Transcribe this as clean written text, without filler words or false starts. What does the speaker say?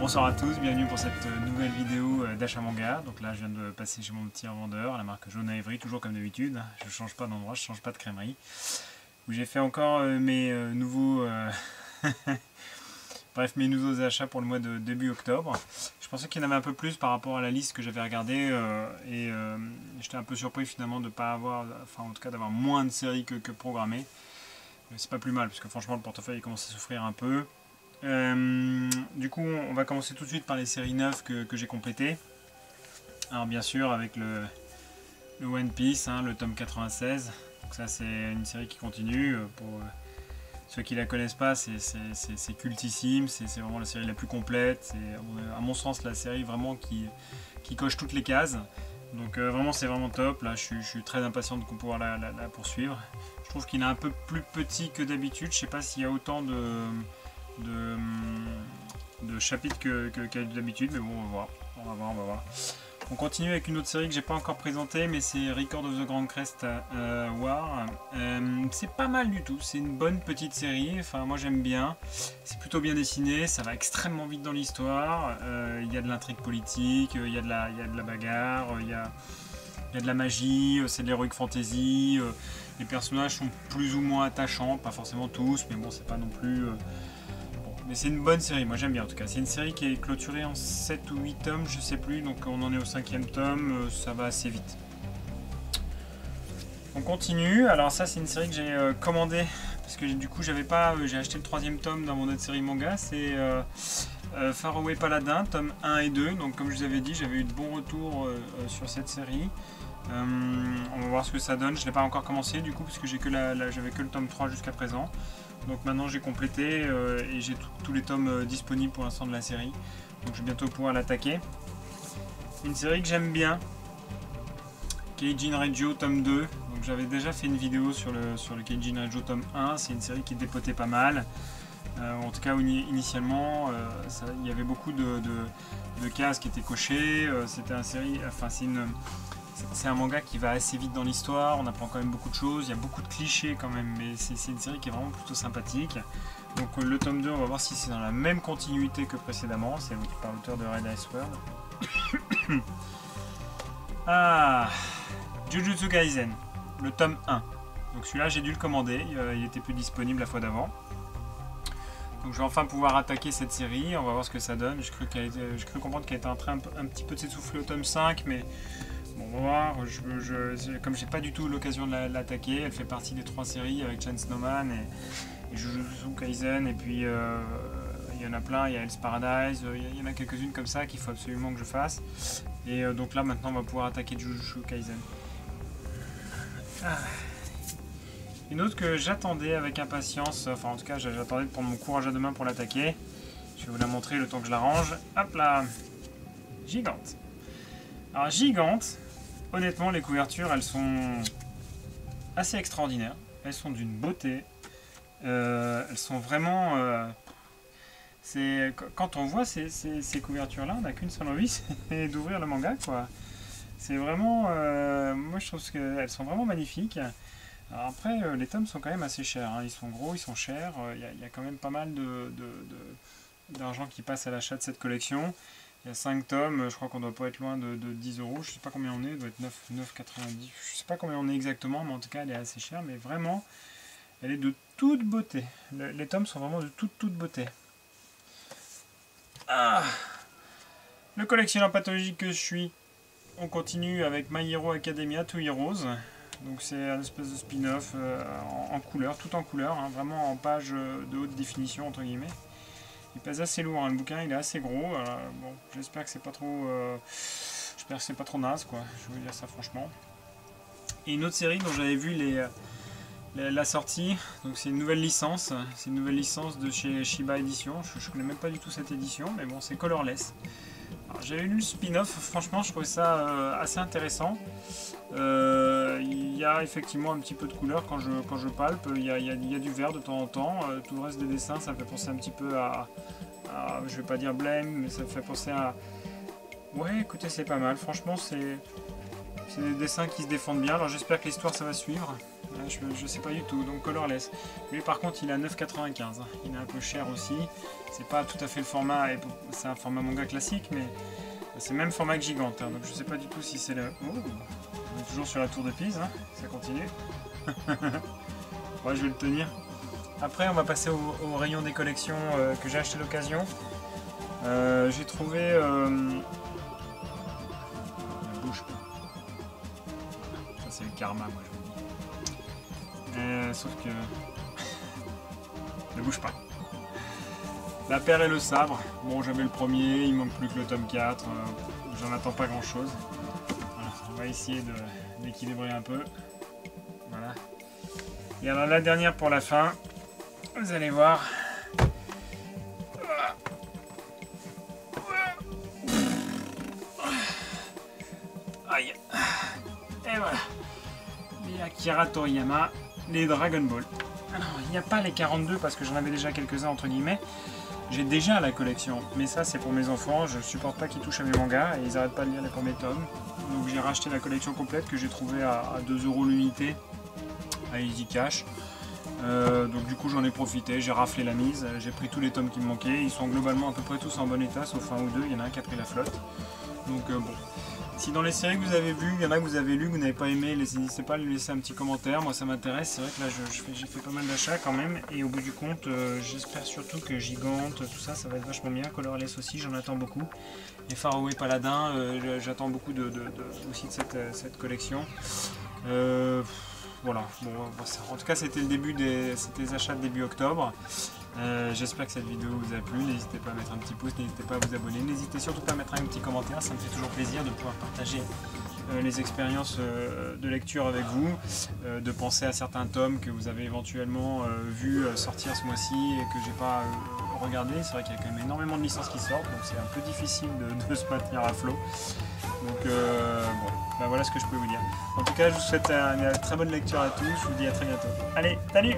Bonsoir à tous, bienvenue pour cette nouvelle vidéo d'achat manga. Donc là je viens de passer chez mon petit revendeur, la marque Jaune à Évry, toujours comme d'habitude. Je ne change pas d'endroit, je ne change pas de crèmerie. Où j'ai fait encore mes nouveaux bref, mes nouveaux achats pour le mois de début octobre. Je pensais qu'il y en avait un peu plus par rapport à la liste que j'avais regardée et j'étais un peu surpris finalement de ne pas avoir, enfin en tout cas d'avoir moins de séries que programmé. C'est pas plus mal parce que franchement le portefeuille commence à souffrir un peu. Du coup on va commencer tout de suite par les séries neuves que j'ai complétées. Alors bien sûr avec le One Piece, hein, le tome 96. Donc ça c'est une série qui continue. Pour ceux qui la connaissent pas, c'est cultissime, c'est vraiment la série la plus complète. C'est à mon sens la série vraiment qui coche toutes les cases. Donc vraiment c'est vraiment top. Là je suis très impatient de pouvoir la poursuivre. Je trouve qu'il est un peu plus petit que d'habitude. Je sais pas s'il y a autant de chapitres que d'habitude, mais bon on va voir. On continue avec une autre série que j'ai pas encore présentée, mais c'est Record of the Grand Crest War. C'est pas mal du tout, c'est une bonne petite série, enfin moi j'aime bien, c'est plutôt bien dessiné, ça va extrêmement vite dans l'histoire, il y a de l'intrigue politique, il y a de la bagarre, il y a de la magie, c'est de l'heroic fantasy, les personnages sont plus ou moins attachants, pas forcément tous, mais bon c'est pas non plus... Mais c'est une bonne série, moi j'aime bien en tout cas. C'est une série qui est clôturée en 7 ou 8 tomes, je sais plus, donc on en est au 5e tome, ça va assez vite. On continue, alors ça c'est une série que j'ai commandée, parce que du coup j'ai acheté le 3e tome dans mon autre série manga, c'est Faraway Paladin, tome 1 et 2, donc comme je vous avais dit, j'avais eu de bons retours sur cette série. On va voir ce que ça donne, je ne l'ai pas encore commencé du coup, parce que j'avais que le tome 3 jusqu'à présent. Donc maintenant j'ai complété et j'ai tous les tomes disponibles pour l'instant de la série. Donc je vais bientôt pouvoir l'attaquer. Une série que j'aime bien, Keijin Regio tome 2. Donc j'avais déjà fait une vidéo sur le Keijin Regio tome 1. C'est une série qui dépotait pas mal. En tout cas initialement, il y avait beaucoup de cases qui étaient cochées. C'était c'est un manga qui va assez vite dans l'histoire, on apprend quand même beaucoup de choses, il y a beaucoup de clichés quand même, mais c'est une série qui est vraiment plutôt sympathique. Donc le tome 2, on va voir si c'est dans la même continuité que précédemment, c'est par l'auteur de Red Ice World. Ah, Jujutsu Kaisen, le tome 1. Donc celui-là j'ai dû le commander, il était plus disponible la fois d'avant. Donc je vais enfin pouvoir attaquer cette série, on va voir ce que ça donne. Je cru comprendre qu'elle était en train un petit peu de s'essouffler au tome 5, mais... Bon, on va voir, comme j'ai pas du tout l'occasion de l'attaquer, elle fait partie des 3 séries avec Chainsaw Snowman et Jujutsu Kaisen, et puis il y en a plein, il y a Hell's Paradise, il y en a quelques-unes comme ça qu'il faut absolument que je fasse. Et donc là maintenant on va pouvoir attaquer Jujutsu Kaisen. Une autre que j'attendais avec impatience, enfin en tout cas j'attendais de prendre mon courage à deux mains pour l'attaquer. Je vais vous la montrer le temps que je la range. Hop là, Gigante. Alors Gigante, honnêtement les couvertures elles sont assez extraordinaires, elles sont d'une beauté, elles sont vraiment... quand on voit ces couvertures là, on n'a qu'une seule envie, c'est d'ouvrir le manga quoi. C'est vraiment... moi je trouve qu'elles sont vraiment magnifiques. Alors après les tomes sont quand même assez chers, hein. Ils sont gros, ils sont chers, il y a quand même pas mal d'argent qui passe à l'achat de cette collection. Il y a 5 tomes, je crois qu'on doit pas être loin de 10 €, je sais pas combien on est, il doit être 9,90, je sais pas combien on est exactement, mais en tout cas elle est assez chère, mais vraiment, elle est de toute beauté. Les tomes sont vraiment de toute beauté. Ah, le collectionneur pathologique que je suis, on continue avec My Hero Academia 2 Heroes, donc c'est un espèce de spin-off en couleur, tout en couleur, hein, vraiment en page de haute définition entre guillemets. Il pèse assez lourd, hein, le bouquin il est assez gros, bon, j'espère que c'est pas trop naze quoi, je veux dire ça franchement. Et une autre série dont j'avais vu la sortie, donc c'est une nouvelle licence de chez Shiba Edition, je connais même pas du tout cette édition, mais bon c'est Colorless. J'avais lu le spin-off, franchement je trouvais ça assez intéressant. Il y a effectivement un petit peu de couleur quand je palpe, il y a du vert de temps en temps, tout le reste des dessins ça me fait penser un petit peu à je vais pas dire Blame, mais ça me fait penser à... Ouais écoutez c'est pas mal, franchement c'est des dessins qui se défendent bien, alors j'espère que l'histoire ça va suivre. Je sais pas du tout, donc colorless. Lui par contre il est à 9,95, hein. Il est un peu cher aussi. C'est pas tout à fait le format, c'est un format manga classique, mais c'est le même format que Gigante, hein. Donc je sais pas du tout si c'est le... Oh, on est toujours sur la tour de Pise, hein. Ça continue. Ouais, je vais le tenir. Après on va passer au rayon des collections que j'ai acheté d'occasion. J'ai trouvé... bouge pas. Ça c'est le karma, moi je vous dis. Sauf que... ne bouge pas. La paire et le sabre. Bon, j'avais le premier, il manque plus que le tome 4. J'en attends pas grand chose. Voilà, on va essayer d'équilibrer un peu. Voilà. Et alors la dernière pour la fin. Vous allez voir. Aïe. Et voilà. Les Akira Toriyama, les Dragon Ball. Alors, il n'y a pas les 42 parce que j'en avais déjà quelques-uns entre guillemets. J'ai déjà la collection, mais ça c'est pour mes enfants. Je supporte pas qu'ils touchent à mes mangas et ils arrêtent pas de lire les premiers tomes. Donc j'ai racheté la collection complète que j'ai trouvée à 2 € l'unité à Easy Cash. Donc du coup j'en ai profité, j'ai raflé la mise, j'ai pris tous les tomes qui me manquaient. Ils sont globalement à peu près tous en bon état, sauf un ou deux. Il y en a un qui a pris la flotte. Donc bon. Si dans les séries que vous avez vues, il y en a que vous avez lu, que vous n'avez pas aimé, n'hésitez pas à lui laisser un petit commentaire, moi ça m'intéresse, c'est vrai que là j'ai fait pas mal d'achats quand même, et au bout du compte, j'espère surtout que Gigante, tout ça, ça va être vachement bien, Colorless aussi, j'en attends beaucoup, et Faraway Paladin, j'attends beaucoup aussi de cette collection. Voilà, bon, en tout cas c'était le début des achats de début octobre. J'espère que cette vidéo vous a plu, n'hésitez pas à mettre un petit pouce, n'hésitez pas à vous abonner, n'hésitez surtout pas à mettre un petit commentaire, ça me fait toujours plaisir de pouvoir partager les expériences de lecture avec vous, de penser à certains tomes que vous avez éventuellement vu sortir ce mois-ci et que j'ai pas regardé. C'est vrai qu'il y a quand même énormément de licences qui sortent, donc c'est un peu difficile de se maintenir à flot. Donc bon, ben voilà ce que je peux vous dire. En tout cas, je vous souhaite une très bonne lecture à tous, je vous dis à très bientôt. Allez, salut!